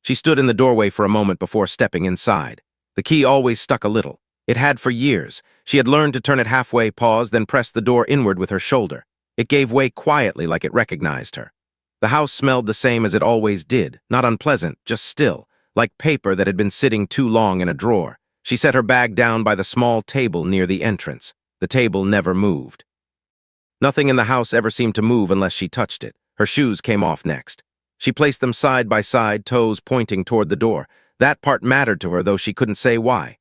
She stood in the doorway for a moment before stepping inside. The key always stuck a little. It had for years. She had learned to turn it halfway, pause, then press the door inward with her shoulder. It gave way quietly like it recognized her. The house smelled the same as it always did, not unpleasant, just still, like paper that had been sitting too long in a drawer. She set her bag down by the small table near the entrance. The table never moved. Nothing in the house ever seemed to move unless she touched it. Her shoes came off next. She placed them side by side, toes pointing toward the door. That part mattered to her, though she couldn't say why.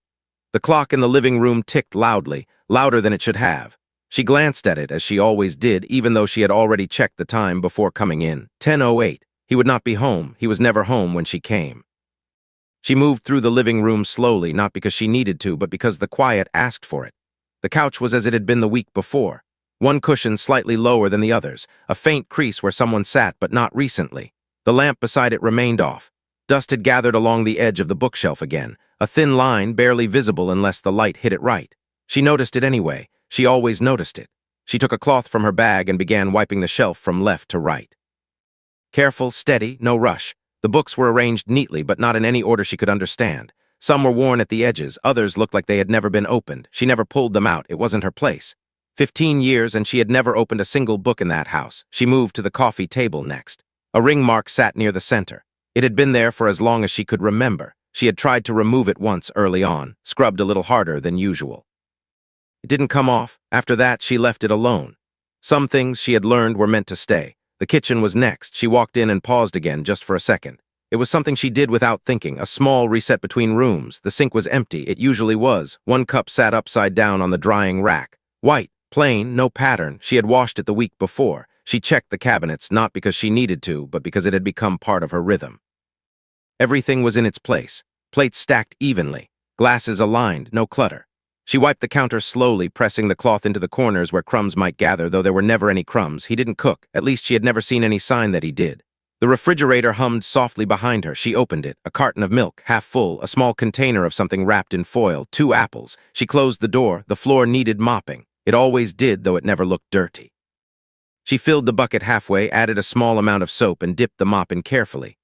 The clock in the living room ticked loudly, louder than it should have. She glanced at it, as she always did, even though she had already checked the time before coming in. 10:08. He would not be home. He was never home when she came. She moved through the living room slowly, not because she needed to, but because the quiet asked for it. The couch was as it had been the week before. One cushion slightly lower than the others, a faint crease where someone sat, but not recently. The lamp beside it remained off. Dust had gathered along the edge of the bookshelf again, a thin line barely visible unless the light hit it right. She noticed it anyway. She always noticed it. She took a cloth from her bag and began wiping the shelf from left to right. Careful, steady, no rush. The books were arranged neatly, but not in any order she could understand. Some were worn at the edges, others looked like they had never been opened. She never pulled them out. It wasn't her place. 15 years, and she had never opened a single book in that house. She moved to the coffee table next. A ring mark sat near the center. It had been there for as long as she could remember. She had tried to remove it once early on, scrubbed a little harder than usual. It didn't come off. After that, she left it alone. Some things she had learned were meant to stay. The kitchen was next. She walked in and paused again just for a second. It was something she did without thinking, a small reset between rooms. The sink was empty. It usually was. One cup sat upside down on the drying rack. White, plain, no pattern. She had washed it the week before. She checked the cabinets, not because she needed to, but because it had become part of her rhythm. Everything was in its place. Plates stacked evenly. Glasses aligned, no clutter. She wiped the counter slowly, pressing the cloth into the corners where crumbs might gather, though there were never any crumbs. He didn't cook. At least she had never seen any sign that he did. The refrigerator hummed softly behind her. She opened it. A carton of milk, half full, a small container of something wrapped in foil, 2 apples. She closed the door. The floor needed mopping. It always did, though it never looked dirty. She filled the bucket halfway, added a small amount of soap, and dipped the mop in carefully.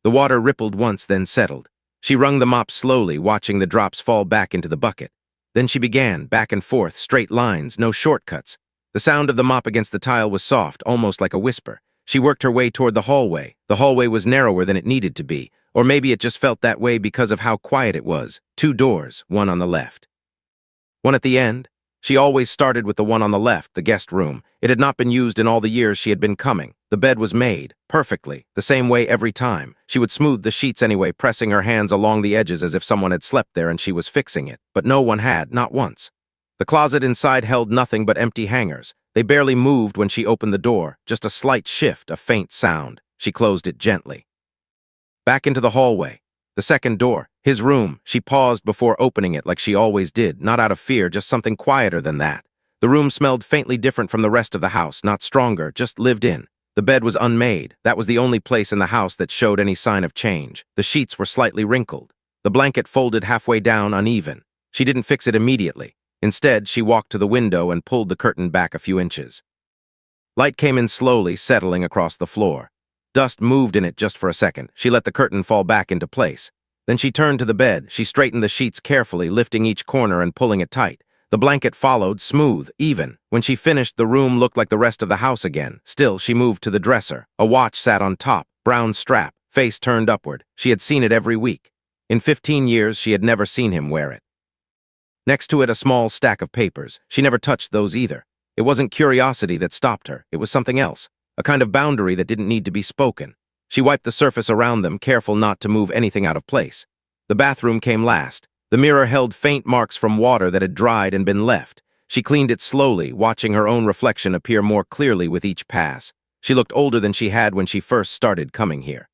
The water rippled once, then settled. She wrung the mop slowly, watching the drops fall back into the bucket. Then she began, back and forth, straight lines, no shortcuts. The sound of the mop against the tile was soft, almost like a whisper. She worked her way toward the hallway. The hallway was narrower than it needed to be, or maybe it just felt that way because of how quiet it was. 2 doors, one on the left. One at the end. She always started with the one on the left, the guest room. It had not been used in all the years she had been coming. The bed was made, perfectly, the same way every time. She would smooth the sheets anyway, pressing her hands along the edges as if someone had slept there and she was fixing it. But no one had, not once. The closet inside held nothing but empty hangers. They barely moved when she opened the door, just a slight shift, a faint sound. She closed it gently. Back into the hallway. The second door, his room. She paused before opening it like she always did, not out of fear, just something quieter than that. The room smelled faintly different from the rest of the house, not stronger, just lived in. The bed was unmade. That was the only place in the house that showed any sign of change. The sheets were slightly wrinkled. The blanket folded halfway down, uneven. She didn't fix it immediately. Instead, she walked to the window and pulled the curtain back a few inches. Light came in slowly, settling across the floor. Dust moved in it just for a second. She let the curtain fall back into place. Then she turned to the bed. She straightened the sheets carefully, lifting each corner and pulling it tight. The blanket followed, smooth, even. When she finished, the room looked like the rest of the house again. Still, she moved to the dresser. A watch sat on top, brown strap, face turned upward. She had seen it every week. In 15 years, she had never seen him wear it. Next to it, a small stack of papers. She never touched those either. It wasn't curiosity that stopped her. It was something else. A kind of boundary that didn't need to be spoken. She wiped the surface around them, careful not to move anything out of place. The bathroom came last. The mirror held faint marks from water that had dried and been left. She cleaned it slowly, watching her own reflection appear more clearly with each pass. She looked older than she had when she first started coming here.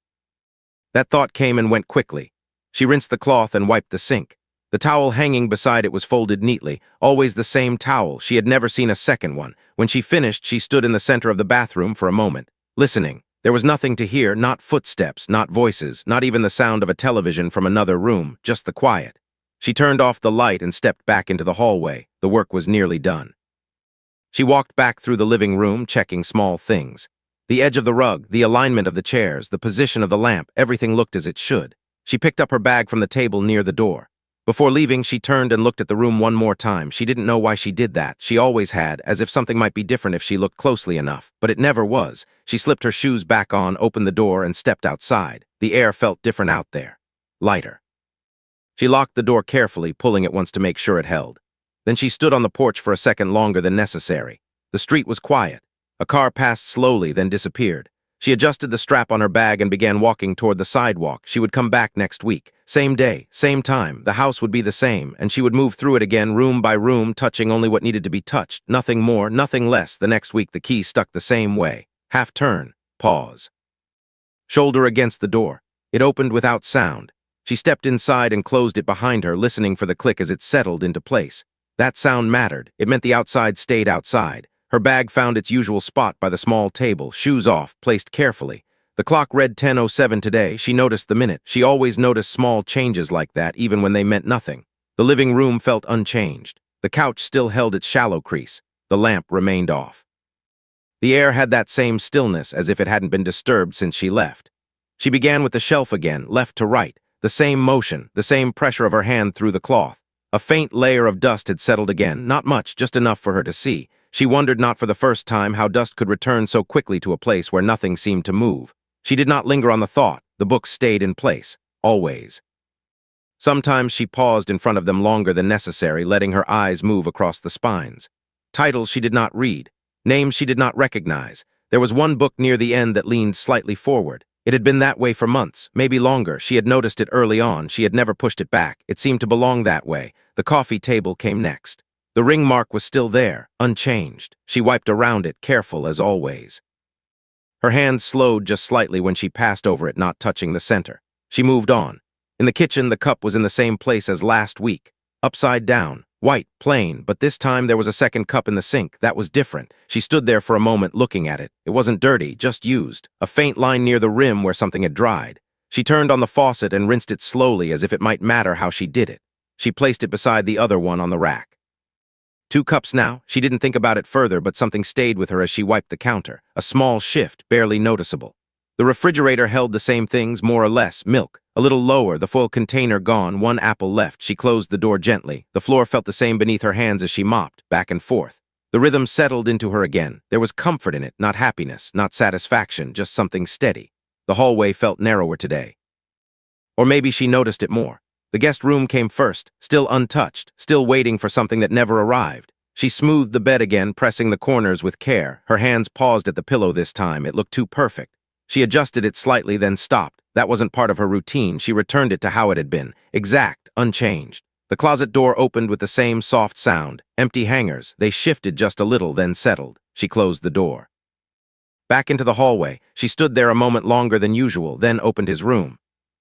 That thought came and went quickly. She rinsed the cloth and wiped the sink. The towel hanging beside it was folded neatly, always the same towel. She had never seen a second one. When she finished, she stood in the center of the bathroom for a moment, listening. There was nothing to hear, not footsteps, not voices, not even the sound of a television from another room, just the quiet. She turned off the light and stepped back into the hallway. The work was nearly done. She walked back through the living room, checking small things. The edge of the rug, the alignment of the chairs, the position of the lamp, everything looked as it should. She picked up her bag from the table near the door. Before leaving, she turned and looked at the room one more time. She didn't know why she did that. She always had, as if something might be different if she looked closely enough. But it never was. She slipped her shoes back on, opened the door, and stepped outside. The air felt different out there. Lighter. She locked the door carefully, pulling it once to make sure it held. Then she stood on the porch for a second longer than necessary. The street was quiet. A car passed slowly, then disappeared. She adjusted the strap on her bag and began walking toward the sidewalk. She would come back next week. Same day, same time. The house would be the same, and she would move through it again, room by room, touching only what needed to be touched. Nothing more, nothing less. The next week, the key stuck the same way. Half turn. Pause. Shoulder against the door. It opened without sound. She stepped inside and closed it behind her, listening for the click as it settled into place. That sound mattered. It meant the outside stayed outside. Her bag found its usual spot by the small table, shoes off, placed carefully. The clock read 10:07 today. She noticed the minute. She always noticed small changes like that, even when they meant nothing. The living room felt unchanged. The couch still held its shallow crease. The lamp remained off. The air had that same stillness, as if it hadn't been disturbed since she left. She began with the shelf again, left to right. The same motion, the same pressure of her hand through the cloth. A faint layer of dust had settled again, not much, just enough for her to see. She wondered not for the first time how dust could return so quickly to a place where nothing seemed to move. She did not linger on the thought. The books stayed in place, always. Sometimes she paused in front of them longer than necessary, letting her eyes move across the spines. Titles she did not read, names she did not recognize. There was one book near the end that leaned slightly forward. It had been that way for months, maybe longer. She had noticed it early on. She had never pushed it back. It seemed to belong that way. The coffee table came next. The ring mark was still there, unchanged. She wiped around it, careful as always. Her hand slowed just slightly when she passed over it, not touching the center. She moved on. In the kitchen, the cup was in the same place as last week. Upside down, white, plain, but this time there was a second cup in the sink. That was different. She stood there for a moment looking at it. It wasn't dirty, just used. A faint line near the rim where something had dried. She turned on the faucet and rinsed it slowly as if it might matter how she did it. She placed it beside the other one on the rack. 2 cups now. She didn't think about it further, but something stayed with her as she wiped the counter. A small shift, barely noticeable. The refrigerator held the same things, more or less. Milk. A little lower, the full container gone, 1 apple left. She closed the door gently. The floor felt the same beneath her hands as she mopped, back and forth. The rhythm settled into her again. There was comfort in it, not happiness, not satisfaction, just something steady. The hallway felt narrower today. Or maybe she noticed it more. The guest room came first, still untouched, still waiting for something that never arrived. She smoothed the bed again, pressing the corners with care. Her hands paused at the pillow this time. It looked too perfect. She adjusted it slightly, then stopped. That wasn't part of her routine. She returned it to how it had been. Exact, unchanged. The closet door opened with the same soft sound. Empty hangers. They shifted just a little, then settled. She closed the door. Back into the hallway. She stood there a moment longer than usual, then opened his room.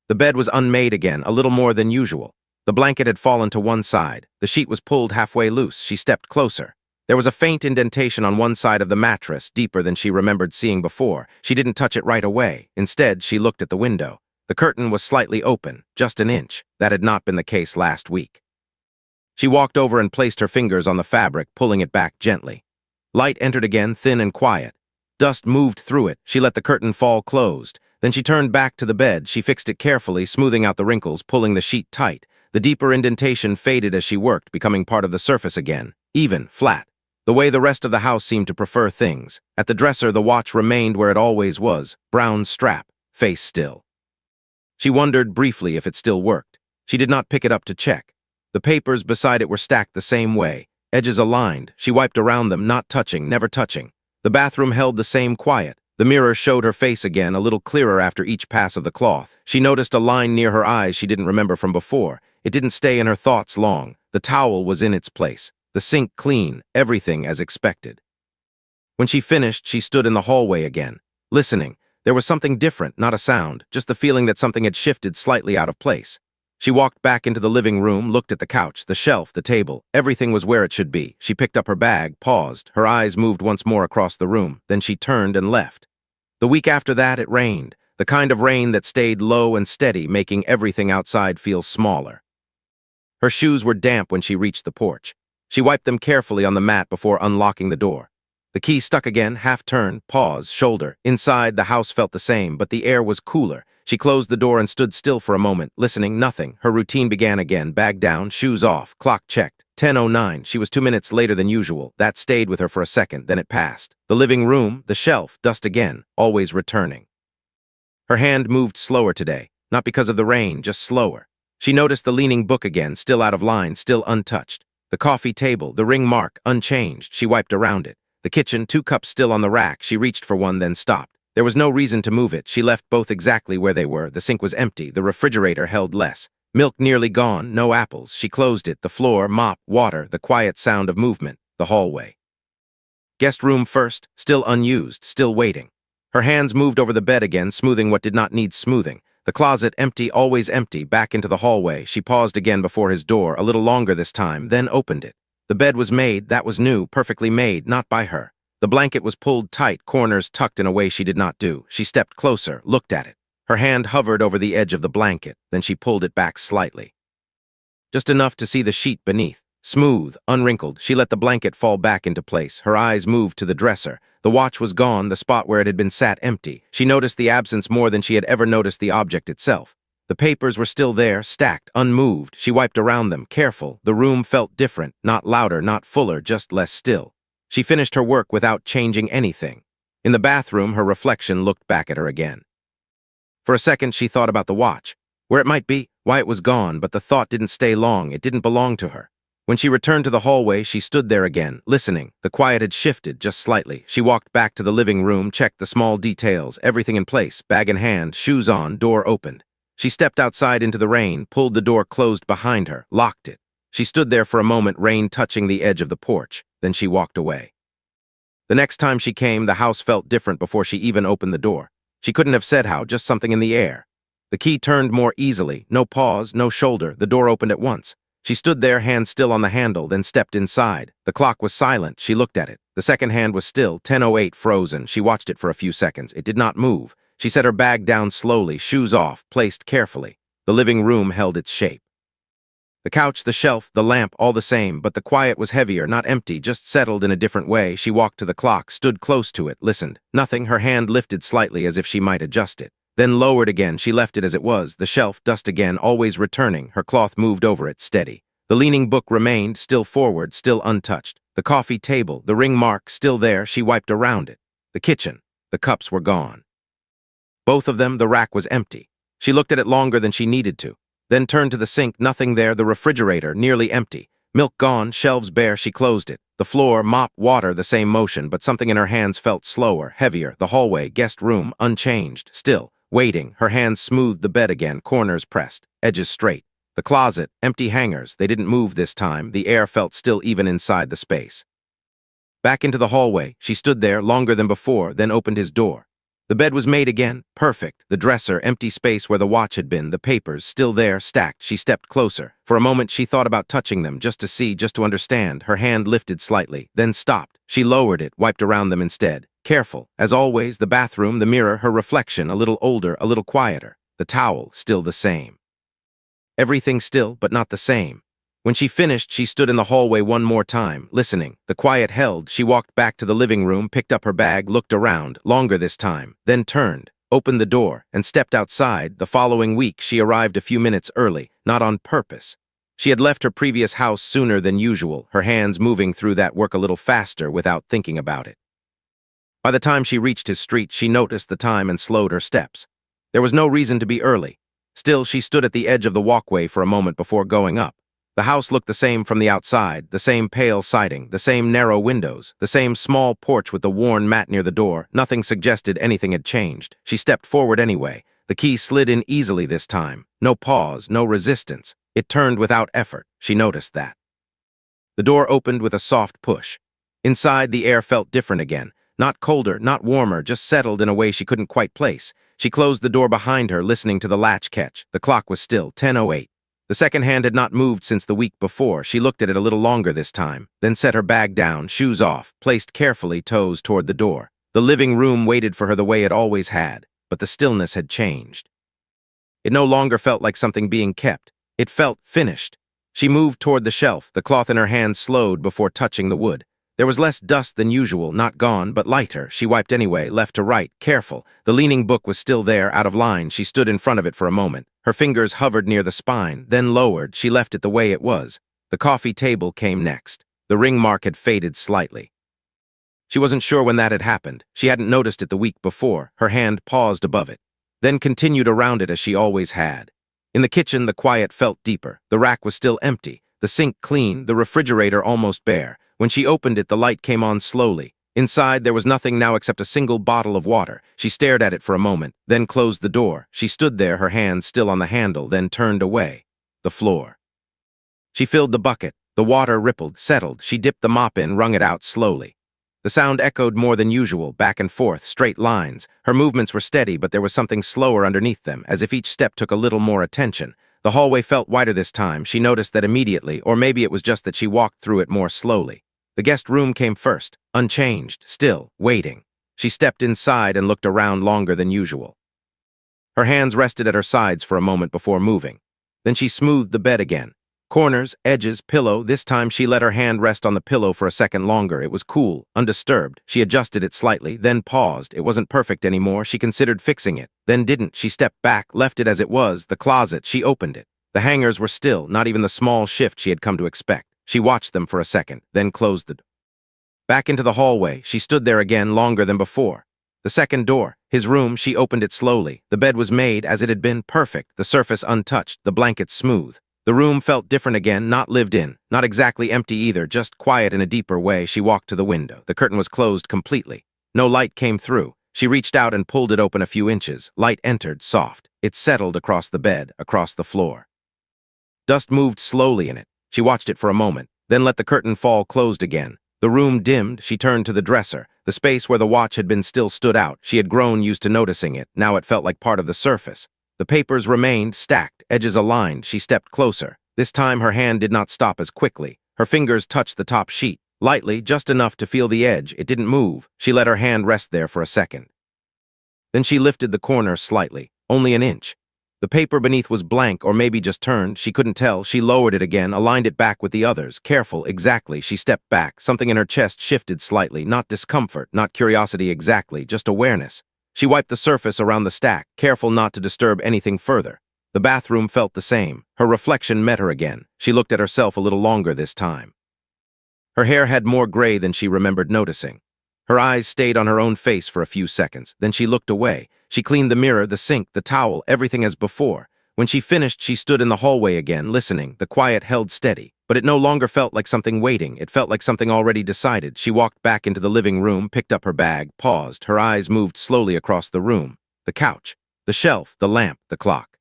The bed was unmade again, a little more than usual. The blanket had fallen to one side. The sheet was pulled halfway loose. She stepped closer. There was a faint indentation on one side of the mattress, deeper than she remembered seeing before. She didn't touch it right away. Instead, she looked at the window. The curtain was slightly open, just an inch. That had not been the case last week. She walked over and placed her fingers on the fabric, pulling it back gently. Light entered again, thin and quiet. Dust moved through it. She let the curtain fall closed. Then she turned back to the bed. She fixed it carefully, smoothing out the wrinkles, pulling the sheet tight. The deeper indentation faded as she worked, becoming part of the surface again. Even, flat. The way the rest of the house seemed to prefer things. At the dresser, the watch remained where it always was. Brown strap, face still. She wondered briefly if it still worked. She did not pick it up to check. The papers beside it were stacked the same way. Edges aligned. She wiped around them, not touching, never touching. The bathroom held the same quiet. The mirror showed her face again, a little clearer after each pass of the cloth. She noticed a line near her eyes she didn't remember from before. It didn't stay in her thoughts long. The towel was in its place. The sink clean, everything as expected. When she finished, she stood in the hallway again, listening. There was something different, not a sound, just the feeling that something had shifted slightly out of place. She walked back into the living room, looked at the couch, the shelf, the table. Everything was where it should be. She picked up her bag, paused. Her eyes moved once more across the room. Then she turned and left. The week after that, it rained. The kind of rain that stayed low and steady, making everything outside feel smaller. Her shoes were damp when she reached the porch. She wiped them carefully on the mat before unlocking the door. The key stuck again, half-turn, pause, shoulder. Inside, the house felt the same, but the air was cooler. She closed the door and stood still for a moment, listening, nothing. Her routine began again, bag down, shoes off, clock checked. 10:09, she was 2 minutes later than usual. That stayed with her for a second, then it passed. The living room, the shelf, dust again, always returning. Her hand moved slower today, not because of the rain, just slower. She noticed the leaning book again, still out of line, still untouched. The coffee table, the ring mark, unchanged. She wiped around it. The kitchen, 2 cups still on the rack. She reached for one, then stopped. There was no reason to move it. She left both exactly where they were. The sink was empty. The refrigerator held less. Milk nearly gone, no apples. She closed it. The floor, mop, water, the quiet sound of movement. The hallway. Guest room first, still unused, still waiting. Her hands moved over the bed again, smoothing what did not need smoothing. The closet, empty, always empty, back into the hallway. She paused again before his door, a little longer this time, then opened it. The bed was made, that was new, perfectly made, not by her. The blanket was pulled tight, corners tucked in a way she did not do. She stepped closer, looked at it. Her hand hovered over the edge of the blanket, then she pulled it back slightly. Just enough to see the sheet beneath. Smooth, unwrinkled, she let the blanket fall back into place. Her eyes moved to the dresser. The watch was gone, the spot where it had been sat empty. She noticed the absence more than she had ever noticed the object itself. The papers were still there, stacked, unmoved. She wiped around them, careful. The room felt different, not louder, not fuller, just less still. She finished her work without changing anything. In the bathroom, her reflection looked back at her again. For a second, she thought about the watch. Where it might be, why it was gone, but the thought didn't stay long. It didn't belong to her. When she returned to the hallway, she stood there again, listening. The quiet had shifted, just slightly. She walked back to the living room, checked the small details, everything in place, bag in hand, shoes on, door opened. She stepped outside into the rain, pulled the door closed behind her, locked it. She stood there for a moment, rain touching the edge of the porch. Then she walked away. The next time she came, the house felt different before she even opened the door. She couldn't have said how, just something in the air. The key turned more easily, no pause, no shoulder. The door opened at once. She stood there, hand still on the handle, then stepped inside. The clock was silent. She looked at it. The second hand was still, 10:08, frozen. She watched it for a few seconds. It did not move. She set her bag down slowly, shoes off, placed carefully. The living room held its shape. The couch, the shelf, the lamp, all the same, but the quiet was heavier, not empty, just settled in a different way. She walked to the clock, stood close to it, listened. Nothing, her hand lifted slightly as if she might adjust it. Then lowered again, she left it as it was. The shelf, dust again, always returning. Her cloth moved over it, steady. The leaning book remained, still forward, still untouched. The coffee table, the ring mark, still there. She wiped around it. The kitchen, the cups were gone. Both of them, the rack was empty. She looked at it longer than she needed to. Then turned to the sink, nothing there. The refrigerator, nearly empty. Milk gone, shelves bare. She closed it. The floor, mop, water, the same motion, but something in her hands felt slower, heavier. The hallway, guest room, unchanged, still, waiting. Her hands smoothed the bed again, corners pressed, edges straight. The closet, empty hangers. They didn't move this time. The air felt still even inside the space. Back into the hallway. She stood there, longer than before, then opened his door. The bed was made again, perfect. The dresser, empty space where the watch had been, the papers, still there, stacked. She stepped closer. For a moment, she thought about touching them, just to see, just to understand. Her hand lifted slightly, then stopped. She lowered it, wiped around them instead. Careful. As always, the bathroom, the mirror, her reflection, a little older, a little quieter. The towel, still the same. Everything still, but not the same. When she finished, she stood in the hallway one more time, listening. The quiet held. She walked back to the living room, picked up her bag, looked around, longer this time, then turned, opened the door, and stepped outside. The following week, she arrived a few minutes early, not on purpose. She had left her previous house sooner than usual, her hands moving through that work a little faster without thinking about it. By the time she reached his street, she noticed the time and slowed her steps. There was no reason to be early. Still, she stood at the edge of the walkway for a moment before going up. The house looked the same from the outside, the same pale siding, the same narrow windows, the same small porch with the worn mat near the door. Nothing suggested anything had changed. She stepped forward anyway. The key slid in easily this time. No pause, no resistance. It turned without effort. She noticed that. The door opened with a soft push. Inside, the air felt different again. Not colder, not warmer, just settled in a way she couldn't quite place. She closed the door behind her, listening to the latch catch. The clock was still, 10:08. The second hand had not moved since the week before. She looked at it a little longer this time, then set her bag down, shoes off, placed carefully, toes toward the door. The living room waited for her the way it always had, but the stillness had changed. It no longer felt like something being kept. It felt finished. She moved toward the shelf, the cloth in her hand slowed before touching the wood. There was less dust than usual, not gone, but lighter. She wiped anyway, left to right, careful. The leaning book was still there, out of line. She stood in front of it for a moment. Her fingers hovered near the spine, then lowered. She left it the way it was. The coffee table came next. The ring mark had faded slightly. She wasn't sure when that had happened. She hadn't noticed it the week before. Her hand paused above it, then continued around it as she always had. In the kitchen, the quiet felt deeper. The rack was still empty, the sink clean, the refrigerator almost bare. When she opened it, the light came on slowly. Inside, there was nothing now except a single bottle of water. She stared at it for a moment, then closed the door. She stood there, her hand still on the handle, then turned away. The floor. She filled the bucket. The water rippled, settled. She dipped the mop in, wrung it out slowly. The sound echoed more than usual, back and forth, straight lines. Her movements were steady, but there was something slower underneath them, as if each step took a little more attention. The hallway felt wider this time. She noticed that immediately, or maybe it was just that she walked through it more slowly. The guest room came first, unchanged, still, waiting. She stepped inside and looked around longer than usual. Her hands rested at her sides for a moment before moving. Then she smoothed the bed again. Corners, edges, pillow. This time she let her hand rest on the pillow for a second longer. It was cool, undisturbed. She adjusted it slightly, then paused. It wasn't perfect anymore. She considered fixing it, then didn't. She stepped back, left it as it was. The closet, she opened it. The hangers were still, not even the small shift she had come to expect. She watched them for a second, then closed the door. Back into the hallway, she stood there again longer than before. The second door, his room, she opened it slowly. The bed was made as it had been, perfect, the surface untouched, the blankets smooth. The room felt different again, not lived in, not exactly empty either, just quiet in a deeper way. She walked to the window. The curtain was closed completely. No light came through. She reached out and pulled it open a few inches. Light entered, soft. It settled across the bed, across the floor. Dust moved slowly in it. She watched it for a moment, then let the curtain fall closed again. The room dimmed. She turned to the dresser. The space where the watch had been still stood out. She had grown used to noticing it. Now it felt like part of the surface. The papers remained stacked, edges aligned. She stepped closer. This time her hand did not stop as quickly. Her fingers touched the top sheet, lightly, just enough to feel the edge. It didn't move. She let her hand rest there for a second. Then she lifted the corner slightly, only an inch. The paper beneath was blank, or maybe just turned. She couldn't tell. She lowered it again, aligned it back with the others. Careful, exactly. She stepped back. Something in her chest shifted slightly. Not discomfort, not curiosity exactly, just awareness. She wiped the surface around the stack, careful not to disturb anything further. The bathroom felt the same. Her reflection met her again. She looked at herself a little longer this time. Her hair had more gray than she remembered noticing. Her eyes stayed on her own face for a few seconds. Then she looked away. She cleaned the mirror, the sink, the towel, everything as before. When she finished, she stood in the hallway again, listening. The quiet held steady. But it no longer felt like something waiting. It felt like something already decided. She walked back into the living room, picked up her bag, paused. Her eyes moved slowly across the room. The couch, the shelf, the lamp, the clock.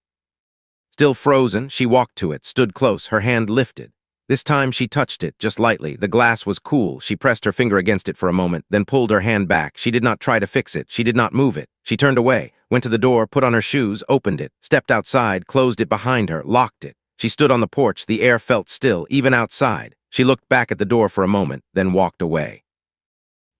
Still frozen, she walked to it, stood close, her hand lifted. This time she touched it, just lightly. The glass was cool. She pressed her finger against it for a moment, then pulled her hand back. She did not try to fix it. She did not move it. She turned away, went to the door, put on her shoes, opened it, stepped outside, closed it behind her, locked it. She stood on the porch. The air felt still, even outside. She looked back at the door for a moment, then walked away.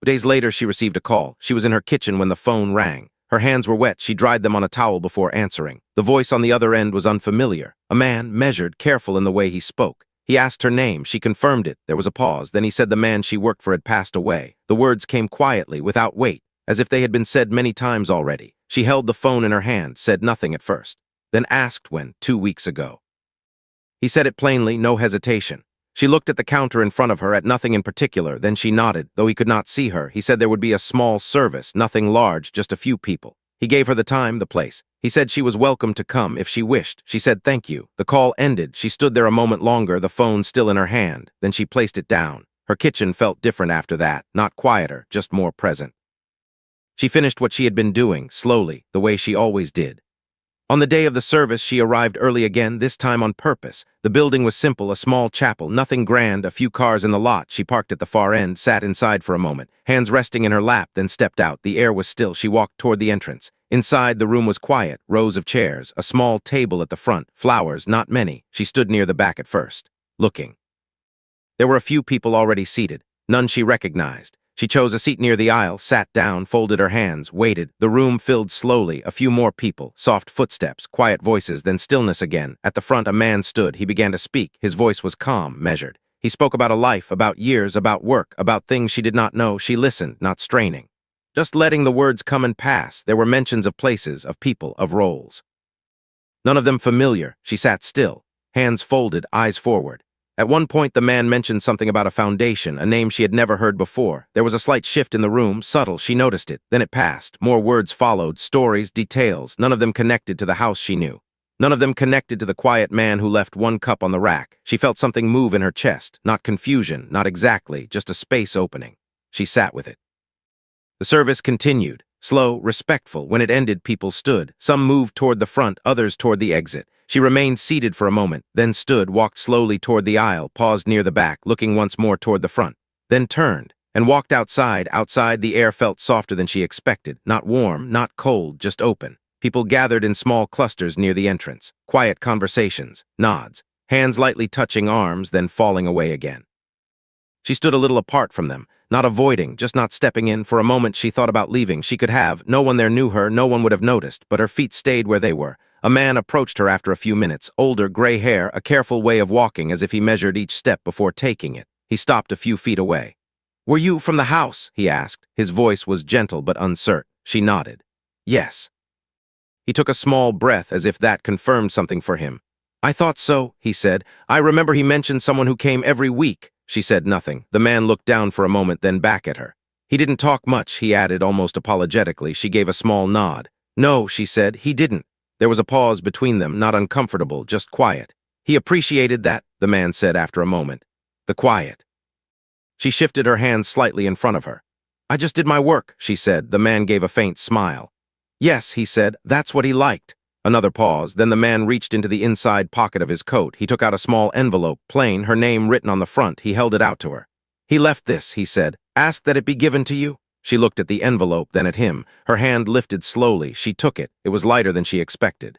Days later, she received a call. She was in her kitchen when the phone rang. Her hands were wet. She dried them on a towel before answering. The voice on the other end was unfamiliar. A man, measured, careful in the way he spoke. He asked her name. She confirmed it. There was a pause. Then he said the man she worked for had passed away. The words came quietly, without weight, as if they had been said many times already. She held the phone in her hand, said nothing at first, then asked when, 2 weeks ago. He said it plainly, no hesitation. She looked at the counter in front of her, at nothing in particular, then she nodded, though he could not see her. He said there would be a small service, nothing large, just a few people. He gave her the time, the place. He said she was welcome to come if she wished. She said thank you. The call ended. She stood there a moment longer, the phone still in her hand. Then she placed it down. Her kitchen felt different after that, not quieter, just more present. She finished what she had been doing, slowly, the way she always did. On the day of the service, she arrived early again, this time on purpose. The building was simple, a small chapel, nothing grand, a few cars in the lot. She parked at the far end, sat inside for a moment, hands resting in her lap, then stepped out. The air was still. She walked toward the entrance. Inside, the room was quiet, rows of chairs, a small table at the front, flowers, not many. She stood near the back at first, looking. There were a few people already seated, none she recognized. She chose a seat near the aisle, sat down, folded her hands, waited. The room filled slowly, a few more people, soft footsteps, quiet voices, then stillness again. At the front, a man stood. He began to speak. His voice was calm, measured. He spoke about a life, about years, about work, about things she did not know. She listened, not straining. Just letting the words come and pass. There were mentions of places, of people, of roles. None of them familiar. She sat still, hands folded, eyes forward. At one point, the man mentioned something about a foundation, a name she had never heard before. There was a slight shift in the room, subtle, she noticed it. Then it passed. More words followed, stories, details, none of them connected to the house she knew. None of them connected to the quiet man who left one cup on the rack. She felt something move in her chest. Not confusion, not exactly, just a space opening. She sat with it. The service continued. Slow, respectful. When it ended, people stood. Some moved toward the front, others toward the exit. She remained seated for a moment, then stood, walked slowly toward the aisle, paused near the back, looking once more toward the front, then turned, and walked outside. Outside, the air felt softer than she expected. Not warm, not cold, just open. People gathered in small clusters near the entrance. Quiet conversations, nods, hands lightly touching arms, then falling away again. She stood a little apart from them, not avoiding, just not stepping in. For a moment she thought about leaving. She could have. No one there knew her, no one would have noticed, but her feet stayed where they were. A man approached her after a few minutes, older, gray hair, a careful way of walking as if he measured each step before taking it. He stopped a few feet away. "Were you from the house?" he asked. His voice was gentle but uncertain. She nodded. "Yes." He took a small breath as if that confirmed something for him. "I thought so," he said. "I remember he mentioned someone who came every week." She said nothing. The man looked down for a moment, then back at her. "He didn't talk much," he added almost apologetically. She gave a small nod. "No," she said, "he didn't." There was a pause between them, not uncomfortable, just quiet. "He appreciated that," the man said after a moment. "The quiet." She shifted her hands slightly in front of her. "I just did my work," she said. The man gave a faint smile. "Yes," he said, "that's what he liked." Another pause, then the man reached into the inside pocket of his coat. He took out a small envelope, plain, her name written on the front. He held it out to her. "He left this," he said. "Asked that it be given to you." She looked at the envelope, then at him. Her hand lifted slowly. She took it. It was lighter than she expected.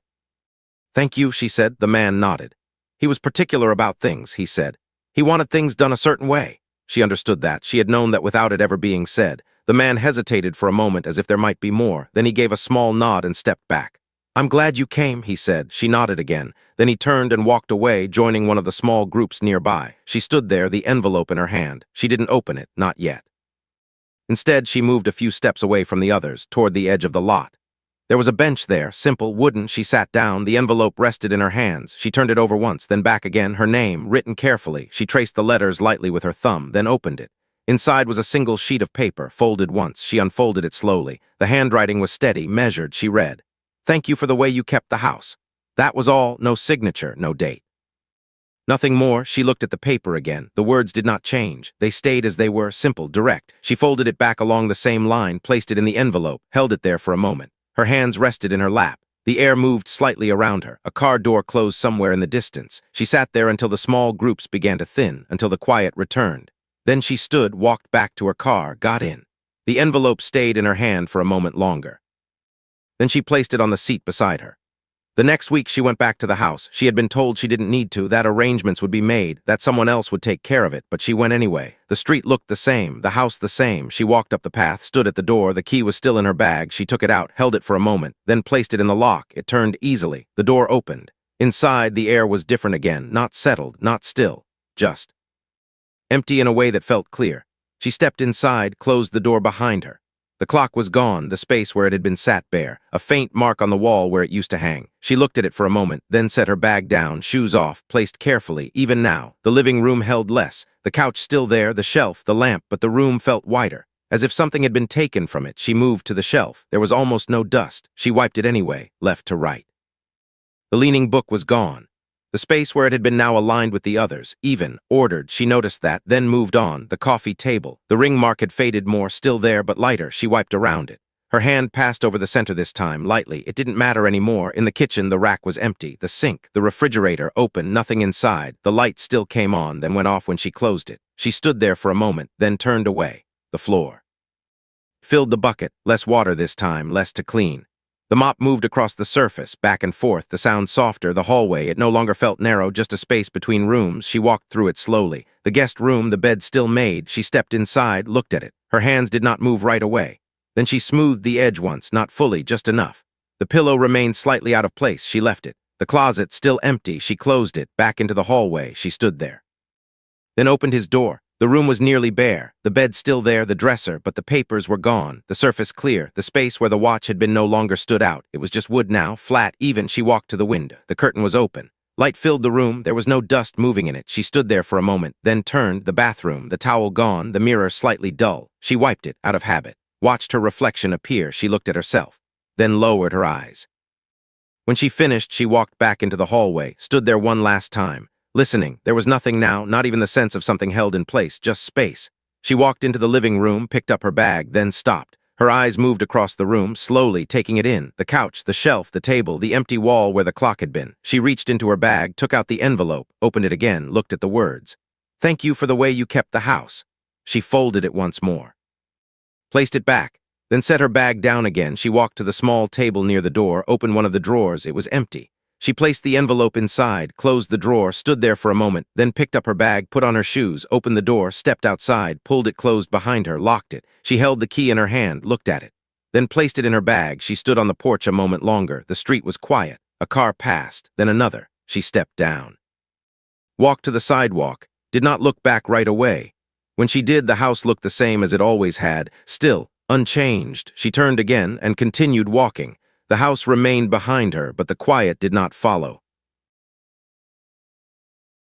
"Thank you," she said. The man nodded. "He was particular about things," he said. "He wanted things done a certain way." She understood that. She had known that without it ever being said. The man hesitated for a moment as if there might be more. Then he gave a small nod and stepped back. "I'm glad you came," he said. She nodded again. Then he turned and walked away, joining one of the small groups nearby. She stood there, the envelope in her hand. She didn't open it, not yet. Instead, she moved a few steps away from the others, toward the edge of the lot. There was a bench there, simple, wooden. She sat down. The envelope rested in her hands. She turned it over once, then back again. Her name, written carefully. She traced the letters lightly with her thumb, then opened it. Inside was a single sheet of paper, folded once. She unfolded it slowly. The handwriting was steady, measured. She read, "Thank you for the way you kept the house." That was all. No signature, no date. Nothing more. She looked at the paper again. The words did not change. They stayed as they were, simple, direct. She folded it back along the same line, placed it in the envelope, held it there for a moment. Her hands rested in her lap. The air moved slightly around her. A car door closed somewhere in the distance. She sat there until the small groups began to thin, until the quiet returned. Then she stood, walked back to her car, got in. The envelope stayed in her hand for a moment longer. Then she placed it on the seat beside her. The next week she went back to the house. She had been told she didn't need to, that arrangements would be made, that someone else would take care of it, but she went anyway. The street looked the same, the house the same. She walked up the path, stood at the door. The key was still in her bag. She took it out, held it for a moment, then placed it in the lock. It turned easily. The door opened. Inside, the air was different again, not settled, not still, just empty in a way that felt clear. She stepped inside, closed the door behind her. The clock was gone, the space where it had been sat bare, a faint mark on the wall where it used to hang. She looked at it for a moment, then set her bag down, shoes off, placed carefully. Even now, the living room held less. The couch still there, the shelf, the lamp, but the room felt wider. As if something had been taken from it, she moved to the shelf. There was almost no dust. She wiped it anyway, left to right. The leaning book was gone. The space where it had been now aligned with the others, even, ordered. She noticed that, then moved on. The coffee table. The ring mark had faded more, still there, but lighter. She wiped around it. Her hand passed over the center this time, lightly. It didn't matter anymore. In the kitchen, the rack was empty. The sink, the refrigerator, open, nothing inside. The light still came on, then went off when she closed it. She stood there for a moment, then turned away. The floor. Filled the bucket, less water this time, less to clean. The mop moved across the surface, back and forth, the sound softer, the hallway. It no longer felt narrow, just a space between rooms. She walked through it slowly. The guest room, the bed still made. She stepped inside, looked at it. Her hands did not move right away. Then she smoothed the edge once, not fully, just enough. The pillow remained slightly out of place. She left it. The closet, still empty. She closed it, back into the hallway. She stood there. then opened his door. The room was nearly bare, the bed still there, the dresser, but the papers were gone, the surface clear, the space where the watch had been no longer stood out. It was just wood now, flat, even. She walked to the window. The curtain was open. Light filled the room. There was no dust moving in it. She stood there for a moment, then turned. The bathroom, the towel gone, the mirror slightly dull. She wiped it, out of habit. Watched her reflection appear. She looked at herself, then lowered her eyes. When she finished, she walked back into the hallway, stood there one last time. Listening, there was nothing now, not even the sense of something held in place, just space. She walked into the living room, picked up her bag, then stopped. Her eyes moved across the room, slowly taking it in. The couch, the shelf, the table, the empty wall where the clock had been. She reached into her bag, took out the envelope, opened it again, looked at the words. "Thank you for the way you kept the house." She folded it once more, placed it back, then set her bag down again. She walked to the small table near the door, opened one of the drawers. It was empty. She placed the envelope inside, closed the drawer, stood there for a moment, then picked up her bag, put on her shoes, opened the door, stepped outside, pulled it closed behind her, locked it. She held the key in her hand, looked at it, then placed it in her bag. She stood on the porch a moment longer. The street was quiet. A car passed, then another. She stepped down, walked to the sidewalk, did not look back right away. When she did, the house looked the same as it always had, still, unchanged. She turned again and continued walking. The house remained behind her, but the quiet did not follow.